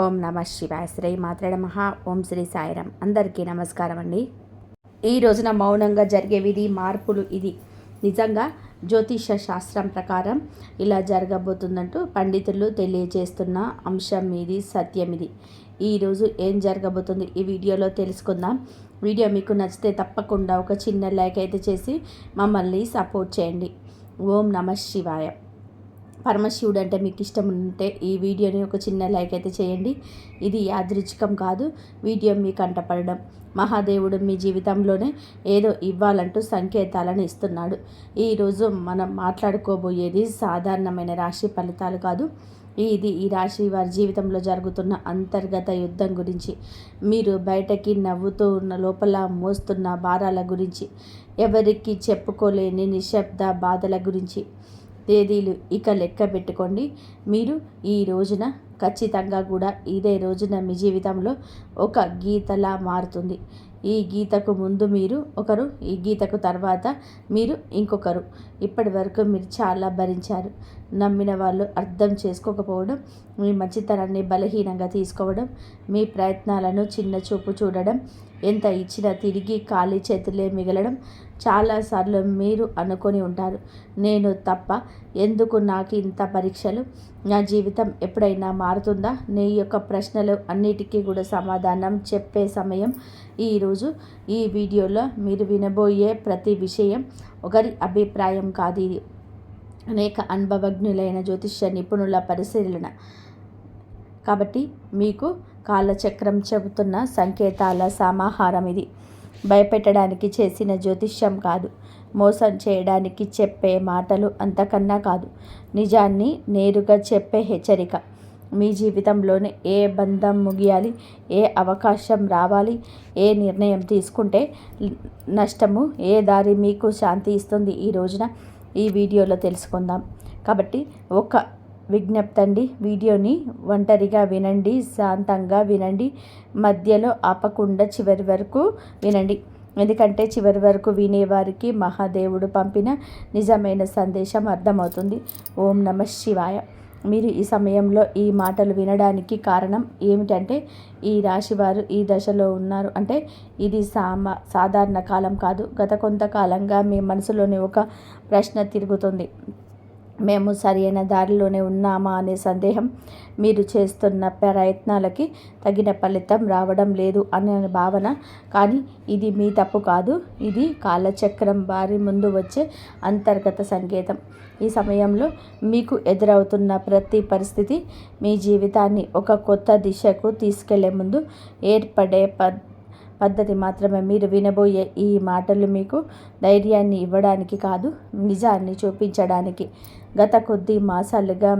ఓం నమ శివాయ. శ్రీ మాత్రే నమః. ఓం శ్రీ సాయిరాం. అందరికీ నమస్కారం అండి. ఈ రోజున మౌనంగా జరిగే విధి మార్పులు ఇది నిజంగా జ్యోతిష శాస్త్రం ప్రకారం ఇలా జరగబోతుందంటూ పండితులు తెలియజేస్తున్న అంశం ఇది, సత్యం ఇది. ఈరోజు ఏం జరగబోతుంది ఈ వీడియోలో తెలుసుకుందాం. వీడియో మీకు నచ్చితే తప్పకుండా ఒక చిన్న లైక్ అయితే చేసి మమ్మల్ని సపోర్ట్ చేయండి. ఓం నమ శివాయ. పరమశివుడు అంటే మీకు ఇష్టం ఉంటే ఈ వీడియోని ఒక చిన్న లైక్ అయితే చేయండి. ఇది యాదృచ్ఛికం కాదు, వీడియో మీ కంటపడడం. మహాదేవుడు మీ జీవితంలోనే ఏదో ఇవ్వాలంటూ సంకేతాలను ఇస్తున్నాడు. ఈరోజు మనం మాట్లాడుకోబోయేది సాధారణమైన రాశి ఫలితాలు కాదు. ఇది ఈ రాశి వారి జీవితంలో జరుగుతున్న అంతర్గత యుద్ధం గురించి, మీరు బయటకి నవ్వుతూ ఉన్న లోపల మోస్తున్న భారాల గురించి, ఎవరికి చెప్పుకోలేని నిశ్శబ్ద బాధల గురించి. తేదీలు ఇక లెక్క పెట్టుకోండి. మీరు ఈ రోజున ఖచ్చితంగా కూడా ఇదే రోజున మీ జీవితంలో ఒక గీతలా మారుతుంది. ఈ గీతకు ముందు మీరు ఒకరు, ఈ గీతకు తర్వాత మీరు ఇంకొకరు. ఇప్పటి వరకు మీరు చాలా భరించారు. నమ్మిన వాళ్ళు అర్థం చేసుకోకపోవడం, మీ మంచితనాన్ని బలహీనంగా తీసుకోవడం, మీ ప్రయత్నాలను చిన్న చూపు చూడడం, ఎంత ఇచ్చినా తిరిగి ఖాళీ చేతులే మిగలడం. చాలాసార్లు మీరు అనుకొని ఉంటారు, నేను తప్ప ఎందుకు నాకు ఇంత పరీక్షలు, నా జీవితం ఎప్పుడైనా మారుతుందా? నీ యొక్క ప్రశ్నలు అన్నిటికీ కూడా సమాధానం చెప్పే సమయం ఈరోజు. ఈ వీడియోలో మీరు వినబోయే ప్రతి విషయం ఒకరి అభిప్రాయం కాదు, ఇది అనేక అనుభవజ్ఞులైన జ్యోతిష్య నిపుణుల పరిశీలన. కాబట్టి మీకు కాలచక్రం చెబుతున్న సంకేతాల సమాహారం ఇది. భయపెట్టడానికి చేసిన జ్యోతిష్యం కాదు, మోసం చేయడానికి చెప్పే మాటలు అంతకన్నా కాదు, నిజాన్ని నేరుగా చెప్పే హెచ్చరిక. మీ జీవితంలోనే ఏ బంధం ముగియాలి, ఏ అవకాశం రావాలి, ఏ నిర్ణయం తీసుకుంటే నష్టము, ఏ దారి మీకు శాంతి ఇస్తుంది, ఈ రోజున ఈ వీడియోలో తెలుసుకుందాం. కాబట్టి ఒక విజ్ఞప్తి అండి, వీడియోని ఒంటరిగా వినండి, శాంతంగా వినండి, మధ్యలో ఆపకుండా చివరి వరకు వినండి. ఎందుకంటే చివరి వరకు వినేవారికి మహాదేవుడు పంపిన నిజమైన సందేశం అర్థమవుతుంది. ఓం నమ శివాయ. మీరు ఈ సమయంలో ఈ మాటలు వినడానికి కారణం ఏమిటంటే, ఈ రాశివారు ఈ దశలో ఉన్నారు అంటే ఇది సాధారణ కాలం కాదు. గత కొంతకాలంగా మీ మనసులోని ఒక ప్రశ్న తిరుగుతుంది, మేము సరైన దారిలోనే ఉన్నామా అనే సందేహం, మీరు చేస్తున్న ప్రయత్నాలకి తగిన ఫలితం రావడం లేదు అనే భావన. కానీ ఇది మీ తప్పు కాదు, ఇది కాలచక్రం వారి ముందు వచ్చే అంతర్గత సంకేతం. ఈ సమయంలో మీకు ఎదురవుతున్న ప్రతి పరిస్థితి మీ జీవితాన్ని ఒక కొత్త దిశకు తీసుకెళ్లే ముందు ఏర్పడే పద్ధతి మాత్రమే. మీరు వినబోయే ఈ మాటలు మీకు ధైర్యాన్ని ఇవ్వడానికి కాదు, నిజాన్ని చూపించడానికి. గత కొద్ది మాసాలుగా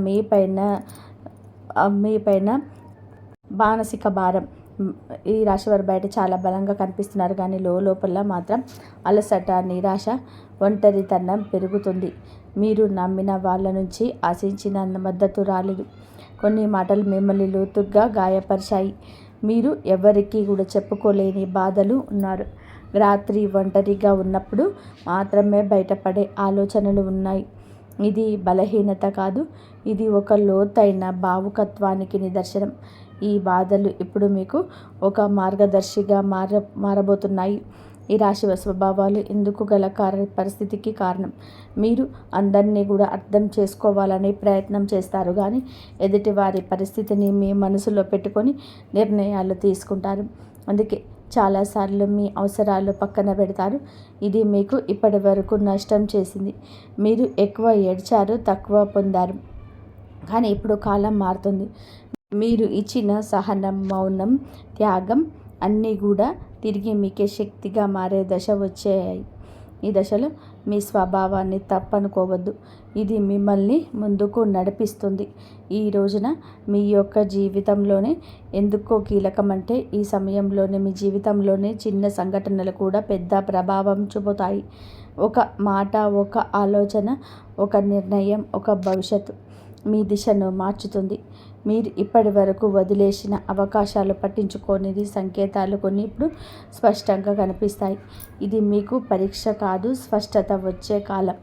మీపైన మానసిక భారం, ఈ రాశివారు బయట చాలా బలంగా కనిపిస్తున్నారు, కానీ లోపల మాత్రం అలసట, నిరాశ, ఒంటరితనం పెరుగుతుంది. మీరు నమ్మిన వాళ్ళ నుంచి ఆశించిన మద్దతు రాలేదు. కొన్ని మాటలు మిమ్మల్ని లోతుగా గాయపరిచాయి. మీరు ఎవరికి కూడా చెప్పుకోలేని బాధలు ఉన్నారు. రాత్రి ఒంటరిగా ఉన్నప్పుడు మాత్రమే బయటపడే ఆలోచనలు ఉన్నాయి. ఇది బలహీనత కాదు, ఇది ఒక లోతైన భావుకత్వానికి నిదర్శనం. ఈ బాధలు ఇప్పుడు మీకు ఒక మార్గదర్శిగా మారబోతున్నాయి. ఈ రాశి స్వభావాలు ఎందుకు గల పరిస్థితికి కారణం. మీరు అందరినీ కూడా అర్థం చేసుకోవాలని ప్రయత్నం చేస్తారు, కానీ ఎదుటి వారి పరిస్థితిని మీ మనసులో పెట్టుకొని నిర్ణయాలు తీసుకుంటారు. అందుకే చాలాసార్లు మీ అవసరాలు పక్కన పెడతారు. ఇది మీకు ఇప్పటి వరకు నష్టం చేసింది. మీరు ఎక్కువ ఏడ్చారు, తక్కువ పొందారు. కానీ ఇప్పుడు కాలం మారుతుంది. మీరు ఇచ్చిన సహనం, మౌనం, త్యాగం అన్నీ కూడా తిరిగి మీకే శక్తిగా మారే దశ వచ్చాయి. ఈ దశలో మీ స్వభావాన్ని తప్పనుకోవద్దు, ఇది మిమ్మల్ని ముందుకు నడిపిస్తుంది. ఈ రోజున మీ యొక్క జీవితంలోనే ఎందుకో కీలకమంటే, ఈ సమయంలోనే మీ జీవితంలోనే చిన్న సంఘటనలు కూడా పెద్ద ప్రభావం చూపుతాయి. ఒక మాట, ఒక ఆలోచన, ఒక నిర్ణయం, ఒక భవిష్యత్తు మీ దిశను మార్చుతుంది. మీరు ఇప్పటి వరకు వదిలేసిన అవకాశాలు, పట్టించుకోనిది సంకేతాలు కొన్ని ఇప్పుడు స్పష్టంగా కనిపిస్తాయి. ఇది మీకు పరీక్ష కాదు, స్పష్టత వచ్చే కాలం.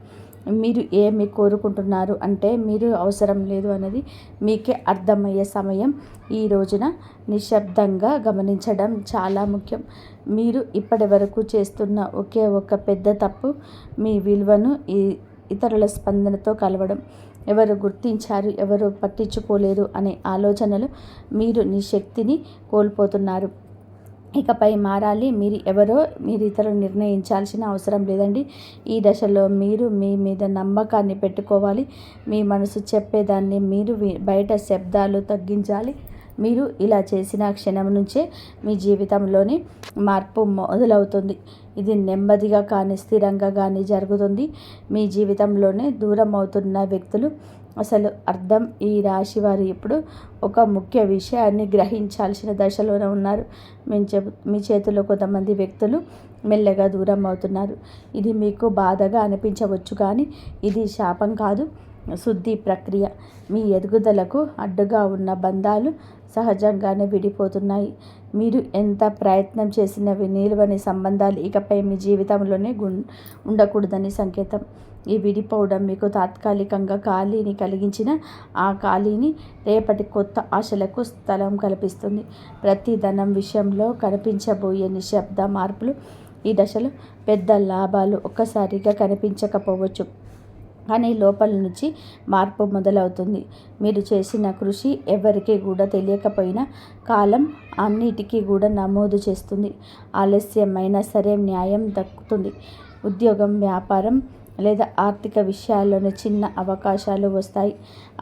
మీరు ఏమి కోరుకుంటున్నారు అంటే మీరు అవసరం లేదు అనేది మీకే అర్థమయ్యే సమయం. ఈ రోజున నిశ్శబ్దంగా గమనించడం చాలా ముఖ్యం. మీరు ఇప్పటి వరకు చేస్తున్న ఒకే ఒక పెద్ద తప్పు మీ విలువను ఇతరుల స్పందనతో కలవడం. ఎవరు గుర్తించారు, ఎవరు పట్టించుకోలేరు అనే ఆలోచనలు మీరు నీ శక్తిని కోల్పోతున్నారు. ఇకపై మారాలి. మీరు ఇతరులు నిర్ణయించాల్సిన అవసరం లేదండి. ఈ దశలో మీరు మీ మీద నమ్మకాన్ని పెట్టుకోవాలి. మీ మనసు చెప్పేదాన్ని మీరు బయట శబ్దాలు తగ్గించాలి. మీరు ఇలా చేసిన క్షణం నుంచే మీ జీవితంలోని మార్పు మొదలవుతుంది. ఇది నెమ్మదిగా కానీ స్థిరంగా కానీ జరుగుతుంది. మీ జీవితంలోనే దూరం అవుతున్న వ్యక్తులు అసలు అర్థం. ఈ రాశి వారు ఇప్పుడు ఒక ముఖ్య విషయాన్ని గ్రహించాల్సిన దశలోనే ఉన్నారు. మీ చేతిలో కొంతమంది వ్యక్తులు మెల్లగా దూరం అవుతున్నారు. ఇది మీకు బాధగా అనిపించవచ్చు, కానీ ఇది శాపం కాదు, శుద్ధి ప్రక్రియ. మీ ఎదుగుదలకు అడ్డుగా ఉన్న బంధాలు సహజంగానే విడిపోతున్నాయి. మీరు ఎంత ప్రయత్నం చేసినవి నిలువని సంబంధాలు ఇకపై మీ జీవితంలోనే ఉండకూడదని సంకేతం. ఈ విడిపోవడం మీకు తాత్కాలికంగా ఖాళీని కలిగించిన ఆ ఖాళీని రేపటి కొత్త ఆశలకు స్థలం కల్పిస్తుంది. ప్రతి ధనం విషయంలో కనిపించబోయే నిశ్శబ్ద మార్పులు ఈ దశలో పెద్ద లాభాలు ఒక్కసారిగా కనిపించకపోవచ్చు, కానీ లోపల నుంచి మార్పు మొదలవుతుంది. మీరు చేసిన కృషి ఎవరికి కూడా తెలియకపోయినా కాలం అన్నిటికీ కూడా నమోదు చేస్తుంది. ఆలస్యమైనా సరే న్యాయం దక్కుతుంది. ఉద్యోగం, వ్యాపారం లేదా ఆర్థిక విషయాల్లోని చిన్న అవకాశాలు వస్తాయి.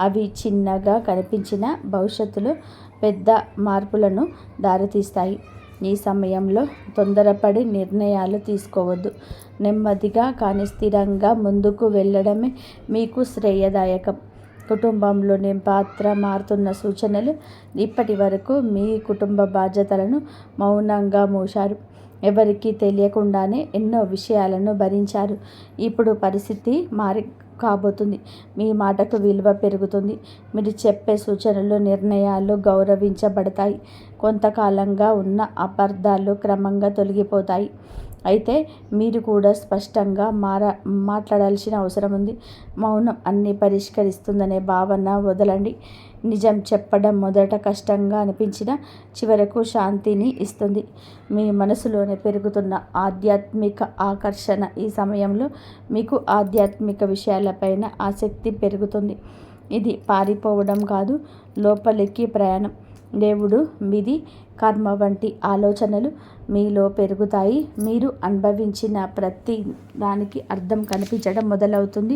అవి చిన్నగా కనిపించిన భవిష్యత్తులో పెద్ద మార్పులను దారితీస్తాయి. ఈ సమయంలో తొందరపడి నిర్ణయాలు తీసుకోవద్దు. నెమ్మదిగా కానీ స్థిరంగా ముందుకు వెళ్ళడమే మీకు శ్రేయదాయకం. కుటుంబంలోని పాత్ర మారుతున్న సూచనలు. ఇప్పటి వరకు మీ కుటుంబ బాధ్యతలను మౌనంగా మోశారు. ఎవరికీ తెలియకుండానే ఎన్నో విషయాలను భరించారు. ఇప్పుడు పరిస్థితి కాబోతుంది. మీ మాటకు విలువ పెరుగుతుంది. మీరు చెప్పే సూచనలు, నిర్ణయాలు గౌరవించబడతాయి. కొంతకాలంగా ఉన్న అపార్థాలు క్రమంగా తొలగిపోతాయి. అయితే మీరు కూడా స్పష్టంగా మాట్లాడాల్సిన అవసరం ఉంది. మౌనం అన్ని పరిష్కరిస్తుందనే భావన వదలండి. నిజం చెప్పడం మొదట కష్టంగా అనిపించినా చివరకు శాంతిని ఇస్తుంది. మీ మనసులోనే పెరుగుతున్న ఆధ్యాత్మిక ఆకర్షణ. ఈ సమయంలో మీకు ఆధ్యాత్మిక విషయాలపైన ఆసక్తి పెరుగుతుంది. ఇది పారిపోవడం కాదు, లోపలికి ప్రయాణం. దేవుడు, విధి, కర్మ వంటి ఆలోచనలు మీలో పెరుగుతాయి. మీరు అనుభవించిన ప్రతి దానికి అర్థం కనిపించడం మొదలవుతుంది.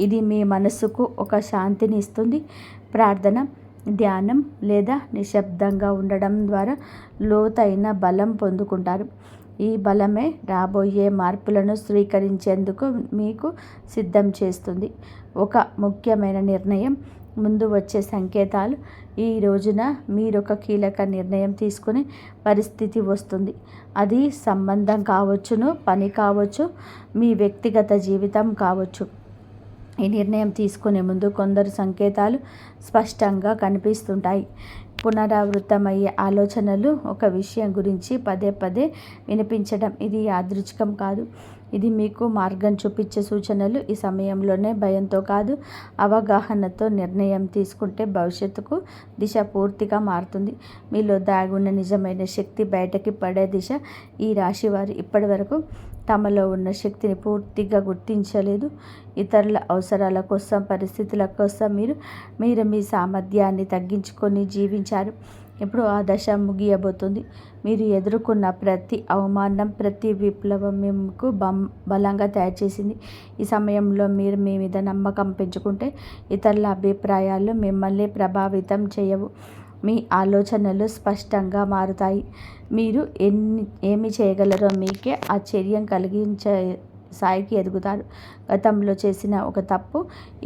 ఇది మీ మనసుకు ఒక శాంతిని ఇస్తుంది. ప్రార్థన, ధ్యానం లేదా నిశ్శబ్దంగా ఉండడం ద్వారా లోతైన బలం పొందుకుంటారు. ఈ బలమే రాబోయే మార్పులను స్వీకరించేందుకు మీకు సిద్ధం చేస్తుంది. ఒక ముఖ్యమైన నిర్ణయం ముందు వచ్చే సంకేతాలు. ఈ రోజున మీరొక కీలక నిర్ణయం తీసుకునే పరిస్థితి వస్తుంది. అది సంబంధం కావచ్చును, పని కావచ్చు, మీ వ్యక్తిగత జీవితం కావచ్చు. ఈ నిర్ణయం తీసుకునే ముందు కొందరు సంకేతాలు స్పష్టంగా కనిపిస్తుంటాయి. పునరావృతమయ్యే ఆలోచనలు, ఒక విషయం గురించి పదే పదే వినిపించడం. ఇది యాదృచ్ఛికం కాదు, ఇది మీకు మార్గం చూపించే సూచనలు. ఈ సమయంలోనే భయంతో కాదు, అవగాహనతో నిర్ణయం తీసుకుంటే భవిష్యత్తుకు దిశ పూర్తిగా మారుతుంది. మీలో దాగున్న నిజమైన శక్తి బయటకి పడే దిశ. ఈ రాశివారు ఇప్పటి వరకు తమలో ఉన్న శక్తిని పూర్తిగా గుర్తించలేదు. ఇతరుల అవసరాల కోసం, పరిస్థితుల కోసం మీరు మీ సామర్థ్యాన్ని తగ్గించుకొని జీవించారు. ఇప్పుడు ఆ దశ ముగియబోతుంది. మీరు ఎదుర్కొన్న ప్రతి అవమానం, ప్రతి విప్లవం మీకు బలంగా తయారు చేసింది. ఈ సమయంలో మీరు మీ మీద నమ్మకం పెంచుకుంటే ఇతరుల అభిప్రాయాలు మిమ్మల్ని ప్రభావితం చేయవు. మీ ఆలోచనలు స్పష్టంగా మారుతాయి. మీరు ఏమి చేయగలరో మీకే ఆశ్చర్యం కలిగించే స్థాయికి ఎదుగుతారు. గతంలో చేసిన ఒక తప్పు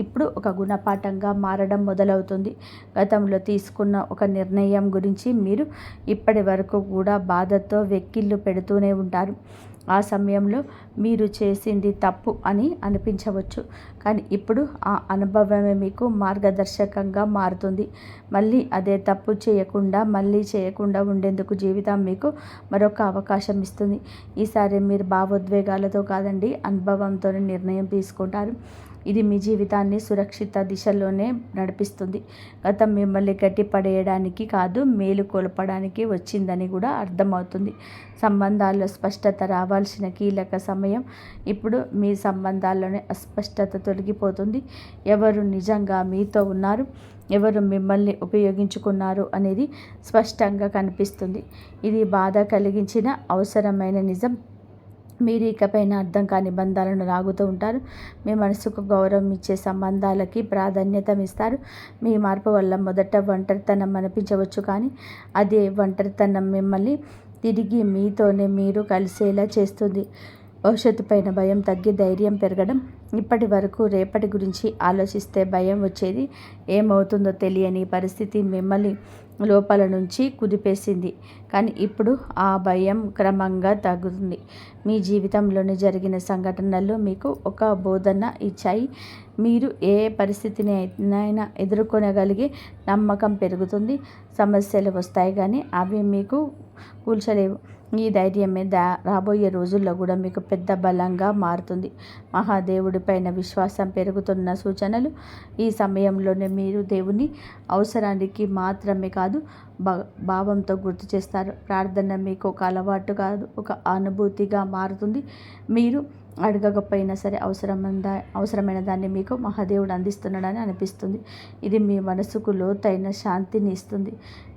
ఇప్పుడు ఒక గుణపాఠంగా మారడం మొదలవుతుంది. గతంలో తీసుకున్న ఒక నిర్ణయం గురించి మీరు ఇప్పటి వరకు కూడా బాధతో వెక్కిళ్ళు పెడుతూనే ఉంటారు. ఆ సమయంలో మీరు చేసింది తప్పు అని అనిపించవచ్చు, కానీ ఇప్పుడు ఆ అనుభవమే మీకు మార్గదర్శకంగా మారుతుంది. మళ్ళీ అదే తప్పు చేయకుండా ఉండేందుకు జీవితం మీకు మరొక అవకాశం ఇస్తుంది. ఈసారి మీరు భావోద్వేగాలతో కాదండి, అనుభవంతో నిర్ణయం తీసుకుంటారు. ఇది మీ జీవితాన్ని సురక్షిత దిశలోనే నడిపిస్తుంది. గతం మిమ్మల్ని గట్టిపడేయడానికి కాదు, మేలు కొలపడానికి వచ్చిందని కూడా అర్థమవుతుంది. సంబంధాల్లో స్పష్టత రావాల్సిన కీలక సమయం ఇప్పుడు. మీ సంబంధాల్లోనే అస్పష్టత తొలగిపోతుంది. ఎవరు నిజంగా మీతో ఉన్నారు, ఎవరు మిమ్మల్ని ఉపయోగించుకున్నారు అనేది స్పష్టంగా కనిపిస్తుంది. ఇది బాధ కలిగించిన అవసరమైన నిజం. మీరు ఇకపైన అర్థం కాని బంధాలను లాగుతూ ఉంటారు. మీ మనసుకు గౌరవం ఇచ్చే సంబంధాలకి ప్రాధాన్యతనిస్తారు. మీ మార్పు వల్ల మొదట ఒంటరితనం అనిపించవచ్చు, కానీ అదే ఒంటరితనం మిమ్మల్ని తిరిగి మీతోనే మీరు కలిసేలా చేస్తుంది. భవిష్యత్తు పైన భయం తగ్గి ధైర్యం పెరగడం. ఇప్పటి వరకు రేపటి గురించి ఆలోచిస్తే భయం వచ్చేది. ఏమవుతుందో తెలియని పరిస్థితి మిమ్మల్ని లోపల నుంచి కుదిపేసింది. కానీ ఇప్పుడు ఆ భయం క్రమంగా తగ్గుతుంది. మీ జీవితంలోని జరిగిన సంఘటనలు మీకు ఒక బోధన ఇచ్చాయి. మీరు ఏ పరిస్థితినైనా ఎదుర్కొనగలిగే నమ్మకం పెరుగుతుంది. సమస్యలు వస్తాయి, కానీ అవి మీకు కూల్చలేవు. ఈ ధైర్యమే రాబోయే రోజుల్లో కూడా మీకు పెద్ద బలంగా మారుతుంది. మహాదేవుడిపైన విశ్వాసం పెరుగుతున్న సూచనలు. ఈ సమయంలోనే మీరు దేవుని అవసరానికి మాత్రమే కాదు, భావంతో గుర్తు చేస్తారు. ప్రార్థన మీకు ఒక అలవాటు కాదు, ఒక అనుభూతిగా మారుతుంది. మీరు అడగకపోయినా సరే అవసరమైన దాన్ని మీకు మహాదేవుడు అందిస్తున్నాడని అనిపిస్తుంది. ఇది మీ మనసుకు లోతైన శాంతిని ఇస్తుంది.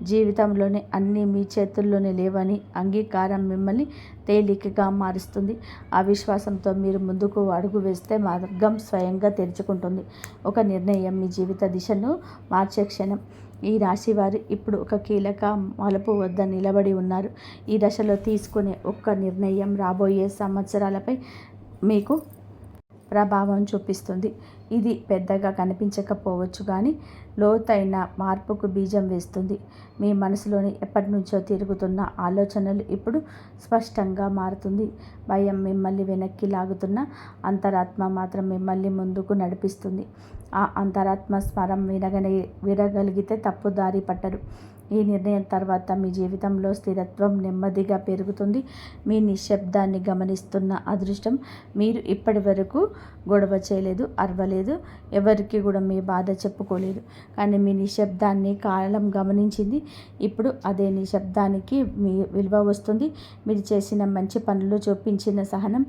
జీవితంలోనే అన్నీ మీ చేతుల్లోనే లేవని అంగీకారం మిమ్మల్ని తేలికగా మారుస్తుంది. ఆ విశ్వాసంతో మీరు ముందుకు అడుగు వేస్తే మార్గం స్వయంగా తెరుచుకుంటుంది. ఒక నిర్ణయం మీ జీవిత దిశను మార్చే క్షణం. ఈ రాశివారు ఇప్పుడు ఒక కీలక మలుపు వద్ద నిలబడి ఉన్నారు. ఈ దశలో తీసుకునే ఒక్క నిర్ణయం రాబోయే సంవత్సరాలపై మీకు ప్రభావం చూపిస్తుంది. ఇది పెద్దగా కనిపించకపోవచ్చు, కానీ లోతైన మార్పుకు బీజం వేస్తుంది. మీ మనసులోని ఎప్పటి నుంచో తిరుగుతున్న ఆలోచనలు ఇప్పుడు స్పష్టంగా మారుతుంది. భయం మిమ్మల్ని వెనక్కి లాగుతున్న అంతరాత్మ మాత్రం మిమ్మల్ని ముందుకు నడిపిస్తుంది. ఆ అంతరాత్మ స్వరం వినగలిగితే తప్పుదారి పట్టరు. ఈ నిర్ణయం తర్వాత మీ జీవితంలో స్థిరత్వం నెమ్మదిగా పెరుగుతుంది. మీ నిశ్శబ్దాన్ని గమనిస్తున్న అదృష్టం. మీరు ఇప్పటి వరకు గొడవ చేయలేదు, అరవలేదు, ఎవరికి కూడా మీ బాధ చెప్పుకోలేదు, కానీ మీ నిశ్శబ్దాన్ని కాలం గమనించింది. ఇప్పుడు అదే నిశ్శబ్దానికి మీ విలువ వస్తుంది. మీరు చేసిన మంచి పనులు, చూపించిన సహనం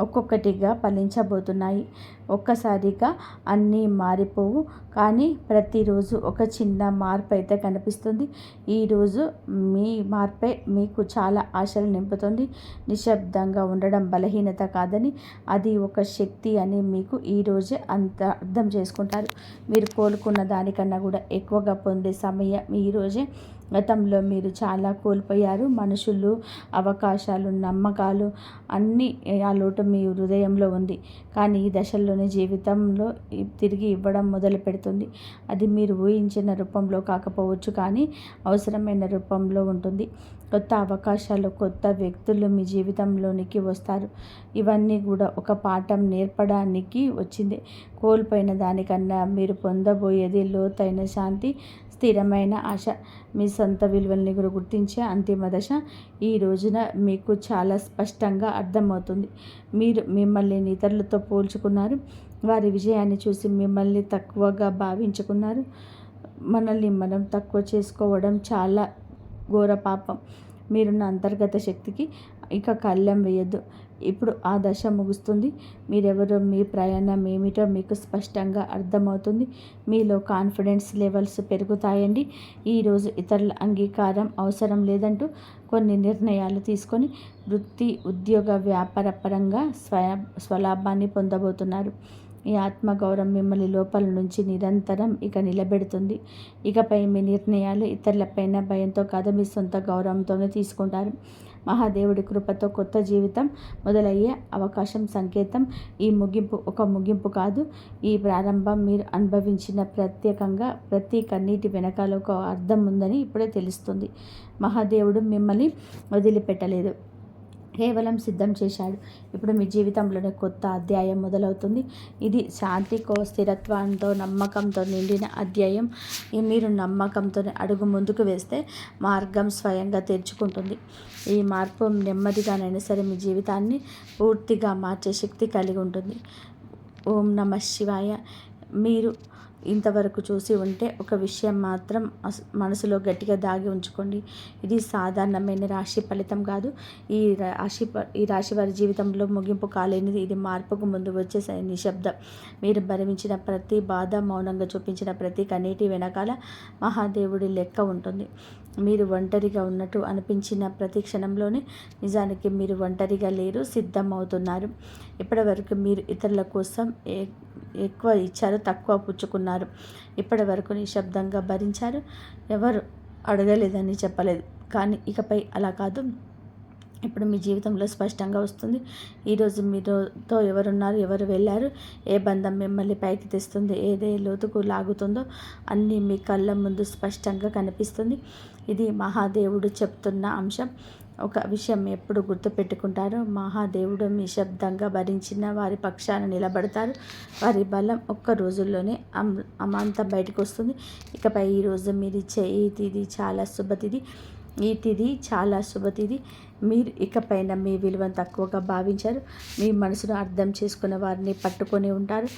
ఒక్కొక్కటిగా ఫలించబోతున్నాయి. ఒక్కసారిగా అన్నీ మారిపోవు, కానీ ప్రతిరోజు ఒక చిన్న మార్పు అయితే కనిపిస్తుంది. ఈరోజు మీ మార్పే మీకు చాలా ఆశలు నింపుతుంది. నిశ్శబ్దంగా ఉండడం బలహీనత కాదని, అది ఒక శక్తి అని మీకు ఈరోజే అర్థం చేసుకుంటారు. మీరు కోలుకున్న దానికన్నా కూడా ఎక్కువగా పొందే సమయం ఈరోజే. గతంలో మీరు చాలా కోల్పోయారు. మనుషులు, అవకాశాలు, నమ్మకాలు అన్నీ ఆ లోటు మీ హృదయంలో ఉంది. కానీ ఈ దశల్లోనే జీవితంలో తిరిగి ఇవ్వడం మొదలు పెడుతుంది. అది మీరు ఊహించిన రూపంలో కాకపోవచ్చు, కానీ అవసరమైన రూపంలో ఉంటుంది. కొత్త అవకాశాలు, కొత్త వ్యక్తులు మీ జీవితంలోనికి వస్తారు. ఇవన్నీ కూడా ఒక పాఠం నేర్పడానికి వచ్చింది. కోల్పోయిన దానికన్నా మీరు పొందబోయేది లోతైన శాంతి, స్థిరమైన ఆశ, మీ సొంత విలువల్ని కూడా గుర్తించే అంతిమ దశ. ఈ రోజున మీకు చాలా స్పష్టంగా అర్థమవుతుంది. మీరు మిమ్మల్ని ఇతరులతో పోల్చుకున్నారు. వారి విజయాన్ని చూసి మిమ్మల్ని తక్కువగా భావించుకున్నారు. మనల్ని మనం తక్కువ చేసుకోవడం చాలా ఘోర పాపం. మీరున్న అంతర్గత శక్తికి ఇక కళ్ళెం వేయద్దు. ఇప్పుడు ఆ దశ ముగుస్తుంది. మీరెవరో, మీ ప్రయాణం ఏమిటో మీకు స్పష్టంగా అర్థమవుతుంది. మీలో కాన్ఫిడెన్స్ లెవెల్స్ పెరుగుతాయండి. ఈరోజు ఇతరుల అంగీకారం అవసరం లేదంటూ కొన్ని నిర్ణయాలు తీసుకొని వృత్తి, ఉద్యోగ, వ్యాపార పరంగా స్వలాభాన్ని పొందబోతున్నారు. ఈ ఆత్మగౌరవం మిమ్మల్ని లోపల నుంచి నిరంతరం ఇక నిలబెడుతుంది. ఇకపై మీ నిర్ణయాలు ఇతరులపైన భయంతో కాదు, మీ సొంత గౌరవంతోనే తీసుకుంటారు. మహాదేవుడి కృపతో కొత్త జీవితం మొదలయ్యే అవకాశం సంకేతం. ఈ ముగింపు ఒక ముగింపు కాదు, ఈ ప్రారంభం. మీరు అనుభవించిన ప్రతి కన్నీటి వెనకాల ఒక అర్థం ఉందని ఇప్పుడే తెలుస్తుంది. మహాదేవుడు మిమ్మల్ని వదిలిపెట్టలేదు, కేవలం సిద్ధం చేశాడు. ఇప్పుడు మీ జీవితంలోనే కొత్త అధ్యాయం మొదలవుతుంది. ఇది శాంతికో, స్థిరత్వంతో, నమ్మకంతో నిండిన అధ్యాయం. మీరు నమ్మకంతో అడుగు ముందుకు వేస్తే మార్గం స్వయంగా తెరుచుకుంటుంది. ఈ మార్పు నెమ్మదిగానైనా సరే మీ జీవితాన్ని పూర్తిగా మార్చే శక్తి కలిగి ఉంటుంది. ఓం నమ శివాయ. మీరు ఇంతవరకు చూసి ఉంటే ఒక విషయం మాత్రం మనసులో గట్టిగా దాగి ఉంచుకోండి. ఇది సాధారణమైన రాశి ఫలితం కాదు. ఈ రాశి వారి జీవితంలో ముగింపు కాలేనిది. ఇది మార్పుకు ముందు వచ్చే నిశ్శబ్దం. మీరు భరించిన ప్రతి బాధ, మౌనంగా చూపించిన ప్రతి కన్నీటి వెనకాల మహాదేవుడి లెక్క ఉంటుంది. మీరు ఒంటరిగా ఉన్నట్టు అనిపించిన ప్రతి క్షణంలోనే నిజానికి మీరు ఒంటరిగా లేరు, సిద్ధమవుతున్నారు. ఇప్పటివరకు మీరు ఇతరుల కోసం ఎక్కువ ఇచ్చారు, తక్కువ పుచ్చుకున్నారు. ఇప్పటి వరకు నిశ్శబ్దంగా భరించారు, ఎవరు అడగలేదని చెప్పలేదు. కానీ ఇకపై అలా కాదు. ఇప్పుడు మీ జీవితంలో స్పష్టంగా వస్తుంది. ఈరోజు మీతో ఎవరున్నారు, ఎవరు వెళ్ళారు, ఏ బంధం మిమ్మల్ని పైకి తెస్తుంది, ఏదే లోతుకు లాగుతుందో అన్నీ మీ కళ్ళ ముందు స్పష్టంగా కనిపిస్తుంది. ఇది మహాదేవుడు చెప్తున్న అంశం. ఒక విషయం ఎప్పుడు గుర్తుపెట్టుకుంటారో, మహాదేవుడు నిశ్శబ్దంగా భరించిన వారి పక్షాన నిలబడతారు. వారి బలం ఒక్క రోజుల్లోనే అమాంతం బయటకు వస్తుంది. ఇకపై ఈరోజు మీరు ఇచ్చే ఈ తిథి చాలా శుభతిథి. ఈ తిథి చాలా శుభతిథి. మీరు ఇకపైన మీ విలువను తక్కువగా భావించారు. మీ మనసును అర్థం చేసుకున్న వారిని పట్టుకొని ఉంటారు.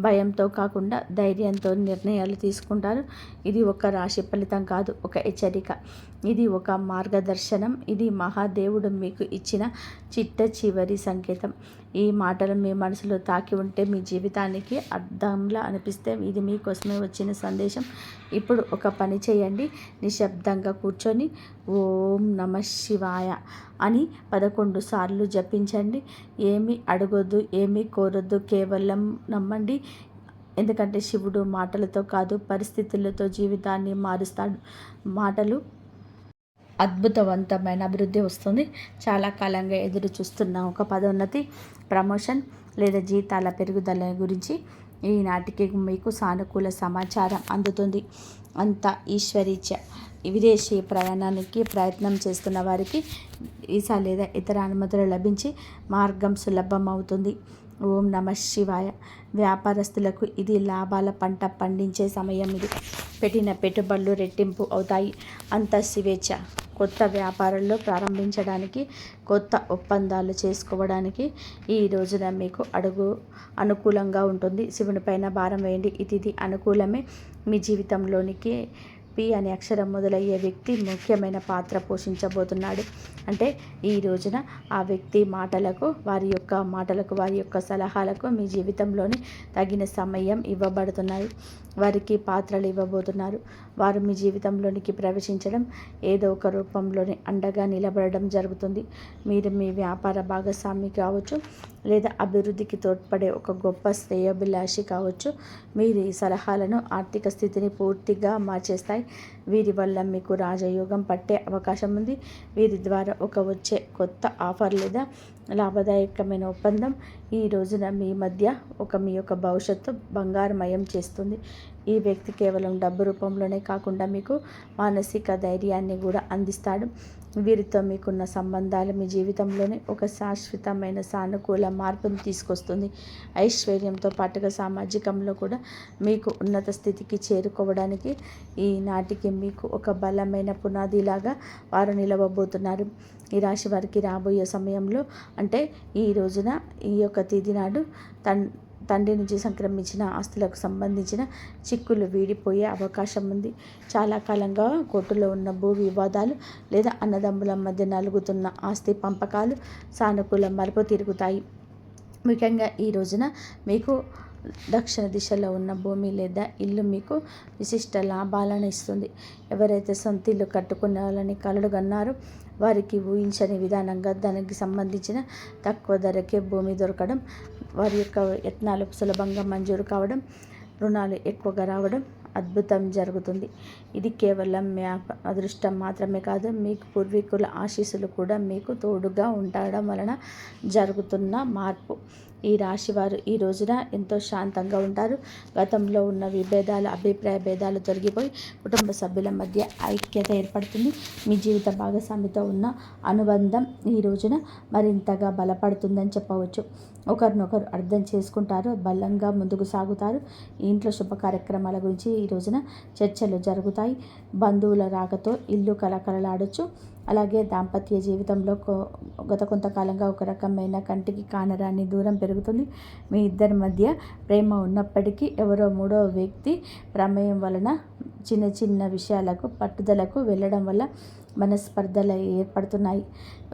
భయంతో కాకుండా ధైర్యంతో నిర్ణయాలు తీసుకుంటారు. ఇది ఒక రాశి ఫలితం కాదు, ఒక హెచ్చరిక. ఇది ఒక మార్గదర్శనం. ఇది మహాదేవుడు మీకు ఇచ్చిన చిట్ట చివరి సంకేతం. ఈ మాటలు మీ మనసులో తాకి ఉంటే, మీ జీవితానికి అర్థంలా అనిపిస్తే ఇది మీకోసమే వచ్చిన సందేశం. ఇప్పుడు ఒక పని చేయండి. నిశ్శబ్దంగా కూర్చొని ఓం నమ శివాయ అని 11 సార్లు జపించండి. ఏమీ అడగొద్దు, ఏమీ కోరొద్దు, కేవలం నమ్మండి. ఎందుకంటే శివుడు మాటలతో కాదు, పరిస్థితులతో జీవితాన్ని మారుస్తాడు. మాటలు అద్భుతవంతమైన అభివృద్ధి వస్తుంది. చాలా కాలంగా ఎదురు చూస్తున్న ఒక పదోన్నతి, ప్రమోషన్ లేదా జీతాల పెరుగుదల గురించి ఈనాటికి మీకు సానుకూల సమాచారం అందుతుంది. అంతా ఈశ్వరీచ్ఛ. విదేశీ ప్రయాణానికి ప్రయత్నం చేస్తున్న వారికి వీసా లేదా ఇతర అనుమతులు లభించి మార్గం సులభం అవుతుంది. ఓం నమ శివాయ. వ్యాపారస్తులకు ఇది లాభాల పంట పండించే సమయం. ఇది పెట్టిన పెట్టుబడులు రెట్టింపు అవుతాయి. అంత స్వేచ్ఛ. కొత్త వ్యాపారాల్లో ప్రారంభించడానికి, కొత్త ఒప్పందాలు చేసుకోవడానికి ఈ రోజున మీకు అనుకూలంగా ఉంటుంది. శివుని పైన భారం వేయండి. ఇది అనుకూలమే. మీ జీవితంలోనికి పి అనే అక్షరం మొదలయ్యే వ్యక్తి ముఖ్యమైన పాత్ర పోషించబోతున్నాడు. అంటే ఈ రోజున ఆ వ్యక్తి మాటలకు, వారి యొక్క సలహాలకు మీ జీవితంలోని తగిన సమయం ఇవ్వబడుతున్నాయి. వారికి పాత్రలు ఇవ్వబోతున్నారు. వారు మీ జీవితంలోనికి ప్రవేశించడం, ఏదో ఒక రూపంలోని అండగా నిలబడడం జరుగుతుంది. మీరు మీ వ్యాపార భాగస్వామి కావచ్చు, లేదా అభివృద్ధికి తోడ్పడే ఒక గొప్ప శ్రేయోభిలాషి కావచ్చు. మీరు ఈ సలహాలను ఆర్థిక స్థితిని పూర్తిగా మార్చేస్తాయి. వీరి వల్ల మీకు రాజయోగం పట్టే అవకాశం ఉంది. వీరి ద్వారా వచ్చే కొత్త ఆఫర్ లేదా లాభదాయకమైన ఒప్పందం ఈ రోజున మీ యొక్క భవిష్యత్తు బంగారుమయం చేస్తుంది. ఈ వ్యక్తి కేవలం డబ్బు రూపంలోనే కాకుండా మీకు మానసిక ధైర్యాన్ని కూడా అందిస్తాడు. వీరితో మీకున్న సంబంధాలు మీ జీవితంలోనే ఒక శాశ్వతమైన సానుకూల మార్పును తీసుకొస్తుంది. ఐశ్వర్యంతో పాటుగా సామాజికంలో కూడా మీకు ఉన్నత స్థితికి చేరుకోవడానికి ఈనాటికి మీకు ఒక బలమైన పునాదిలాగా వారు నిలవబోతున్నారు. ఈ రాశి వారికి రాబోయే సమయంలో, అంటే ఈ రోజున, ఈ యొక్క తేదీ నాడు తండ్రి నుంచి సంక్రమించిన ఆస్తులకు సంబంధించిన చిక్కులు వీడిపోయే అవకాశం ఉంది. చాలా కాలంగా కోర్టులో ఉన్న భూ వివాదాలు లేదా అన్నదమ్ముల మధ్య నలుగుతున్న ఆస్తి పంపకాలు సానుకూల మలుపు తిరుగుతాయి. ముఖ్యంగా ఈ రోజున మీకు దక్షిణ దిశలో ఉన్న భూమి లేదా ఇల్లు మీకు విశిష్ట లాభాలను ఇస్తుంది. ఎవరైతే సొంత ఇల్లు కట్టుకునే కలలు కన్నారో వారికి ఊహించని విధానంగా దానికి సంబంధించిన తక్కువ ధరకే భూమి దొరకడం, వారి యొక్క యత్నాలు సులభంగా మంజూరు కావడం, రుణాలు ఎక్కువగా రావడం, అద్భుతం జరుగుతుంది. ఇది కేవలం మీ అదృష్టం మాత్రమే కాదు, మీకు పూర్వీకుల ఆశీస్సులు కూడా మీకు తోడుగా ఉండడం వలన జరుగుతున్న మార్పు. ఈ రాశివారు ఈ రోజున ఎంతో శాంతంగా ఉంటారు. గతంలో ఉన్న విభేదాలు, అభిప్రాయ భేదాలు తొలగిపోయి కుటుంబ సభ్యుల మధ్య ఐక్యత ఏర్పడుతుంది. మీ జీవిత భాగస్వామితో ఉన్న అనుబంధం ఈ రోజున మరింతగా బలపడుతుందని చెప్పవచ్చు. ఒకరినొకరు అర్థం చేసుకుంటారు, బలంగా ముందుకు సాగుతారు. ఇంట్లో శుభ కార్యక్రమాల గురించి ఈ రోజున చర్చలు జరుగుతాయి. బంధువుల రాకతో ఇల్లు కలకలలాడొచ్చు. అలాగే దాంపత్య జీవితంలో గత కొంతకాలంగా ఒక రకమైన కంటికి కానరాని దూరం పెరుగుతుంది. మీ ఇద్దరి మధ్య ప్రేమ ఉన్నప్పటికీ ఎవరో మూడో వ్యక్తి ప్రమేయం వలన చిన్న చిన్న విషయాలకు పట్టుదలకు వెళ్ళడం వల్ల మనస్పర్ధలు ఏర్పడుతున్నాయి.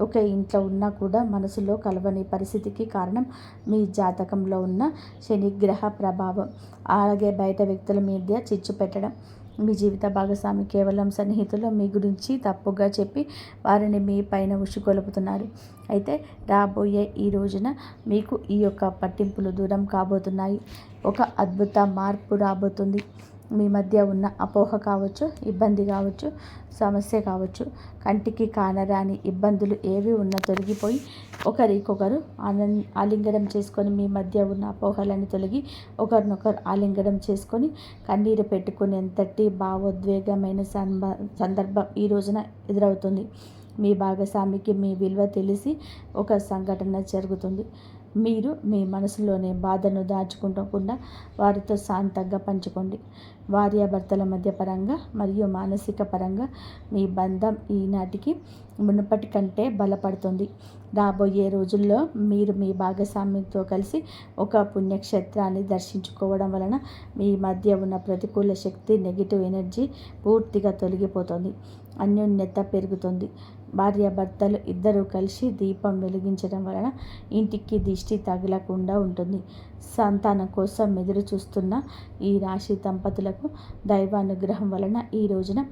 ఒక ఇంట్లో ఉన్నా కూడా మనసులో కలవని పరిస్థితికి కారణం మీ జాతకంలో ఉన్న శనిగ్రహ ప్రభావం. అలాగే బయట వ్యక్తుల మధ్య చిచ్చు పెట్టడం. మీ జీవిత భాగస్వామి కేవలం సన్నిహితులు మీ గురించి తప్పుగా చెప్పి వారిని మీ పైన ఉసుగొలుపుతున్నారు. అయితే రాబోయే ఈ రోజున మీకు ఈ యొక్క పట్టింపులు దూరం కాబోతున్నాయి. ఒక అద్భుత మార్పు రాబోతుంది. మీ మధ్య ఉన్న అపోహ కావచ్చు, ఇబ్బంది కావచ్చు, సమస్య కావచ్చు, కంటికి కానరాని ఇబ్బందులు ఏవి ఉన్నా తొలగిపోయి ఒకరికొకరు ఆలింగనం చేసుకొని మీ మధ్య ఉన్న అపోహలని తొలగి ఒకరినొకరు ఆలింగనం చేసుకొని కన్నీరు పెట్టుకునేంతటి భావోద్వేగమైన సందర్భం ఈ రోజున ఎదురవుతుంది. మీ భాగస్వామికి మీ విలువ తెలిసి ఒక సంఘటన జరుగుతుంది. మీరు మీ మనసులోని బాధను దాచుకోకుండా వారితో శాంతంగా పంచుకోండి. భార్యాభర్తల మధ్య పరంగా మరియు మానసిక పరంగా మీ బంధం ఈనాటికి మునుపటి కంటే బలపడుతుంది. రాబోయే రోజుల్లో మీరు మీ భాగస్వామితో కలిసి ఒక పుణ్యక్షేత్రాన్ని దర్శించుకోవడం వలన మీ మధ్య ఉన్న ప్రతికూల శక్తి, నెగిటివ్ ఎనర్జీ పూర్తిగా తొలగిపోతుంది. అన్యోన్యత పెరుగుతుంది. భార్యాభర్తలు ఇద్దరూ కలిసి దీపం వెలిగించడం వలన ఇంటికి దిష్టి తగలకుండా ఉంటుంది. సంతానం కోసం ఎదురు చూస్తున్న ఈ రాశి దంపతులకు దైవానుగ్రహం వలన ఈ రోజున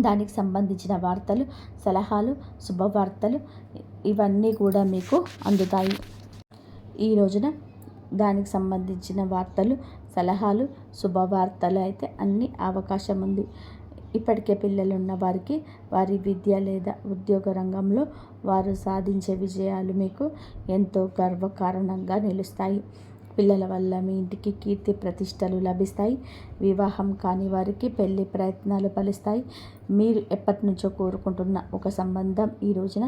దానికి సంబంధించిన వార్తలు, సలహాలు, శుభవార్తలు ఇవన్నీ కూడా మీకు అందుతాయి. ఈ రోజున దానికి సంబంధించిన వార్తలు, సలహాలు, శుభవార్తలు అయితే అన్ని అవకాశం ఉంది. ఇప్పటికే పిల్లలు ఉన్న వారికి వారి విద్య లేదా ఉద్యోగ రంగంలో వారు సాధించే విజయాలు మీకు ఎంతో గర్వకారణంగా నిలుస్తాయి. పిల్లల వల్ల మీ ఇంటికి కీర్తి ప్రతిష్టలు లభిస్తాయి. వివాహం కాని వారికి పెళ్లి ప్రయత్నాలు ఫలిస్తాయి. మీరు ఎప్పటి నుంచో కోరుకుంటున్న ఒక సంబంధం ఈ రోజున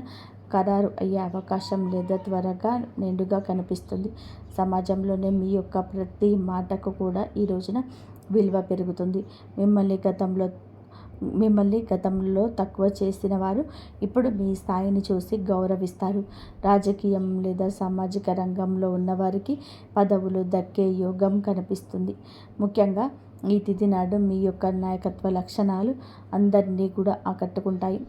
ఖరారు అయ్యే అవకాశం లేదా త్వరగా నిండుగా కనిపిస్తుంది. సమాజంలోనే మీ యొక్క ప్రతి మాటకు కూడా ఈ రోజున విలువ పెరుగుతుంది. మిమ్మల్ని గతంలో తక్కువ చేసిన వారు ఇప్పుడు మీ స్థాయిని చూసి గౌరవిస్తారు. రాజకీయం లేదా సామాజిక రంగంలో ఉన్నవారికి పదవులు దక్కే యోగం కనిపిస్తుంది. ముఖ్యంగా ఈ తిథి నాడు మీ యొక్క నాయకత్వ లక్షణాలు అందరినీ కూడా ఆకట్టుకుంటాయి.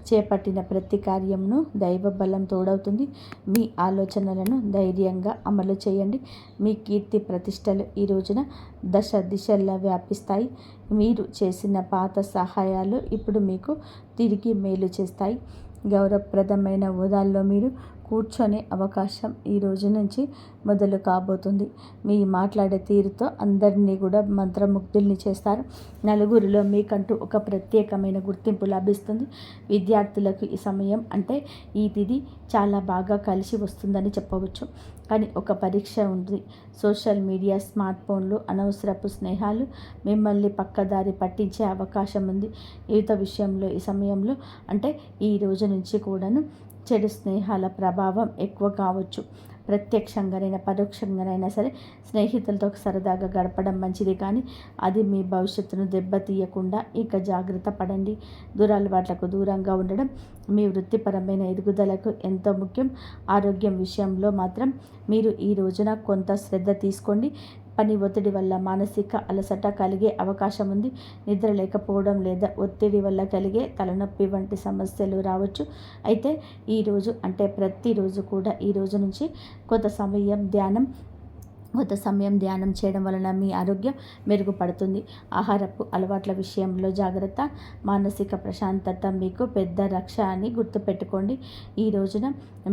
చేపట్టిన ప్రతి కార్యమును దైవ బలం తోడవుతుంది. మీ ఆలోచనలను ధైర్యంగా అమలు చేయండి. మీ కీర్తి ప్రతిష్టలు ఈ రోజున దశ దిశల్లో వ్యాపిస్తాయి. మీరు చేసిన పాత సహాయాలు ఇప్పుడు మీకు తిరిగి మేలు చేస్తాయి. గౌరవప్రదమైన హోదాల్లో మీరు కూర్చొనే అవకాశం ఈ రోజు నుంచి మొదలు కాబోతుంది. మీ మాట్లాడే తీరుతో అందరినీ కూడా మంత్రముగ్ధుల్ని చేస్తారు. నలుగురిలో మీకంటూ ఒక ప్రత్యేకమైన గుర్తింపు లభిస్తుంది. విద్యార్థులకు ఈ సమయం అంటే ఈ తిథి చాలా బాగా కలిసి వస్తుందని చెప్పవచ్చు. కానీ ఒక పరీక్ష ఉంది. సోషల్ మీడియా, స్మార్ట్ ఫోన్లు, అనవసరపు స్నేహాలు మిమ్మల్ని పక్కదారి పట్టించే అవకాశం ఉంది. యువత విషయంలో ఈ సమయంలో అంటే ఈ రోజు నుంచి కూడాను చెడు స్నేహాల ప్రభావం ఎక్కువ కావచ్చు. ప్రత్యక్షంగానైనా పరోక్షంగానైనా సరే స్నేహితులతో సరదాగా గడపడం మంచిది, కానీ అది మీ భవిష్యత్తును దెబ్బతీయకుండా ఇక జాగ్రత్త పడండి. దురలవాట్లకు దూరంగా ఉండడం మీ వృత్తిపరమైన ఎదుగుదలకు ఎంతో ముఖ్యం. ఆరోగ్యం విషయంలో మాత్రం మీరు ఈ రోజున కొంత శ్రద్ధ తీసుకోండి. పని ఒత్తిడి వల్ల మానసిక అలసట కలిగే అవకాశం ఉంది. నిద్ర లేకపోవడం లేదా ఒత్తిడి వల్ల కలిగే తలనొప్పి వంటి సమస్యలు రావచ్చు. అయితే ఈరోజు అంటే ప్రతిరోజు కూడా ఈ రోజు నుంచి కొంత సమయం ధ్యానం చేయడం వలన మీ ఆరోగ్యం మెరుగుపడుతుంది. ఆహారపు అలవాట్ల విషయంలో జాగ్రత్త, మానసిక ప్రశాంతత మీకు పెద్ద రక్ష అని గుర్తుపెట్టుకోండి. ఈ రోజున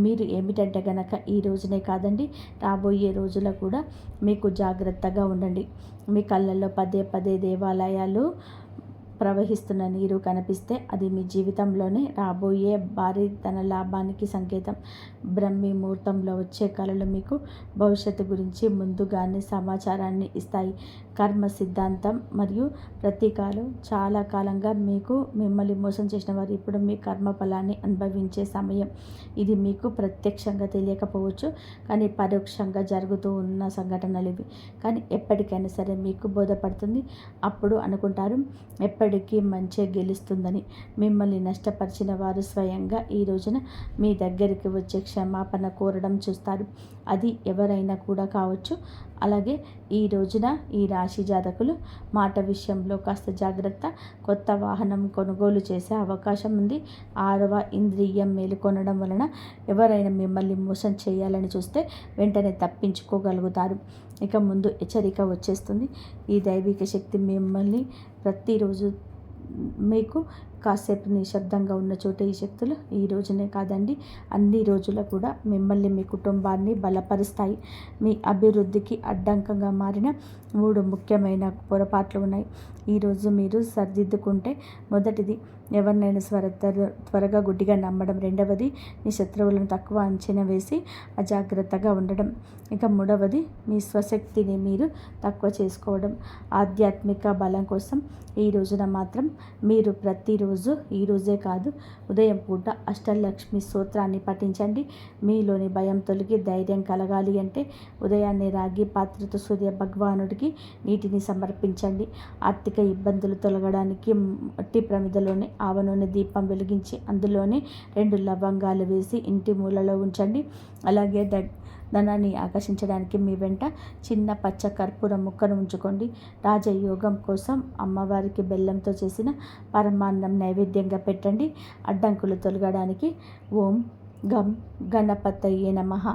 మీరు ఏమిటంటే గనక ఈ రోజునే కాదండి, రాబోయే రోజుల్లో కూడా మీకు జాగ్రత్తగా ఉండండి. మీ కళ్ళల్లో పదే పదే దేవాలయాలు ప్రవహిస్తున్న నీరు కనిపిస్తే అది మీ జీవితంలోనే రాబోయే భారీ ధన లాభానికి సంకేతం. బ్రహ్మీ ముహూర్తంలో వచ్చే కళలు మీకు భవిష్యత్తు గురించి ముందుగానే సమాచారాన్ని ఇస్తాయి. కర్మ సిద్ధాంతం మరియు ప్రతీకాలు చాలా కాలంగా మిమ్మల్ని మోసం చేసిన వారు ఇప్పుడు మీ కర్మ ఫలాన్ని అనుభవించే సమయం. ఇది మీకు ప్రత్యక్షంగా తెలియకపోవచ్చు, కానీ పరోక్షంగా జరుగుతూ ఉన్న సంఘటనలు ఇవి. కానీ ఎప్పటికైనా సరే మీకు బోధపడుతుంది. అప్పుడు అనుకుంటారు ఎప్పటికీ మంచి గెలుస్తుందని, మిమ్మల్ని నష్టపరిచిన వారు స్వయంగా ఈ రోజున మీ దగ్గరికి వచ్చే క్షమాపణ కోరడం చూస్తారు. అది ఎవరైనా కూడా కావచ్చు. అలాగే ఈ రోజున ఈ రాశి జాతకులు మాట విషయంలో కాస్త జాగ్రత్త. కొత్త వాహనం కొనుగోలు చేసే అవకాశం ఉంది. 6వ ఇంద్రియం మేలుకొనడం వలన ఎవరైనా మిమ్మల్ని మోసం చేయాలని చూస్తే వెంటనే తప్పించుకోగలుగుతారు. ఇక ముందు హెచ్చరిక వచ్చేస్తుంది. ఈ దైవిక శక్తి మిమ్మల్ని ప్రతిరోజు మీకు కాసేపు నిశ్శబ్దంగా ఉన్న చోట ఈ శక్తులు ఈ రోజునే కాదండి, అన్ని రోజులు కూడా మిమ్మల్ని మీ కుటుంబాన్ని బలపరుస్తాయి. మీ అభివృద్ధికి అడ్డంకంగా మారిన 3 ముఖ్యమైన పొరపాట్లు ఉన్నాయి. ఈరోజు మీరు సరిదిద్దుకుంటే, మొదటిది ఎవరినైనా త్వరగా గుడ్డిగా నమ్మడం. రెండవది మీ శత్రువులను తక్కువ అంచనా వేసి అజాగ్రత్తగా ఉండడం. ఇక మూడవది మీ స్వశక్తిని మీరు తక్కువ చేసుకోవడం. ఆధ్యాత్మిక బలం కోసం ఈ రోజున మాత్రం మీరు ప్రతిరోజు, ఈరోజే కాదు ఉదయం పూట అష్టలక్ష్మి స్తోత్రాన్ని పఠించండి. మీలోని భయం తొలగి ధైర్యం కలగాలి అంటే ఉదయాన్నే రాగి పాత్రతో సూర్య భగవానుడికి నీటిని సమర్పించండి. ఆర్థిక ఇబ్బందులు తొలగడానికి మట్టి ప్రమిదలోనే ఆవ నూనె దీపం వెలిగించి అందులోనే 2 లవంగాలు వేసి ఇంటి మూలలో ఉంచండి. అలాగే ధనాన్ని ఆకర్షించడానికి మీ వెంట చిన్న పచ్చ కర్పూర ముక్కను ఉంచుకోండి. రాజయోగం కోసం అమ్మవారికి బెల్లంతో చేసిన పరమాన్నం నైవేద్యంగా పెట్టండి. అడ్డంకులు తొలగడానికి ఓం గం గణపతయే నమః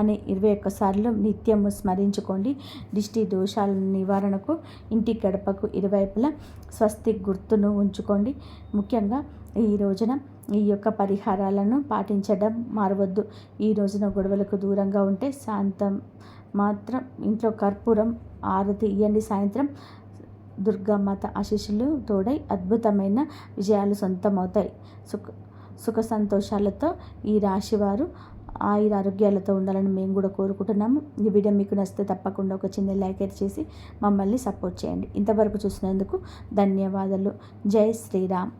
అని 21 సార్లు నిత్యము స్మరించుకోండి. దిష్టి దోషాల నివారణకు ఇంటి గడపకు ఇరువైపులా స్వస్తిక్ గుర్తును ఉంచుకోండి. ముఖ్యంగా ఈ రోజున ఈ యొక్క పరిహారాలను పాటించడం మారవద్దు. ఈ రోజున గొడవలకు దూరంగా ఉంటే శాంతం మాత్రం ఇంట్లో కర్పూరం ఆరతి ఇయ్యండి. సాయంత్రం దుర్గామాత ఆశీస్సులు తోడై అద్భుతమైన విజయాలు సొంతమవుతాయి. సుఖ సంతోషాలతో ఈ రాశివారు ఆరోగ్యాలతో ఉండాలని మేము కూడా కోరుకుంటున్నాము. ఈ వీడియో మీకు నచ్చితే తప్పకుండా ఒక చిన్న లైక్ చేసి మమ్మల్ని సపోర్ట్ చేయండి. ఇంతవరకు చూసినందుకు ధన్యవాదాలు. జై శ్రీరామ్.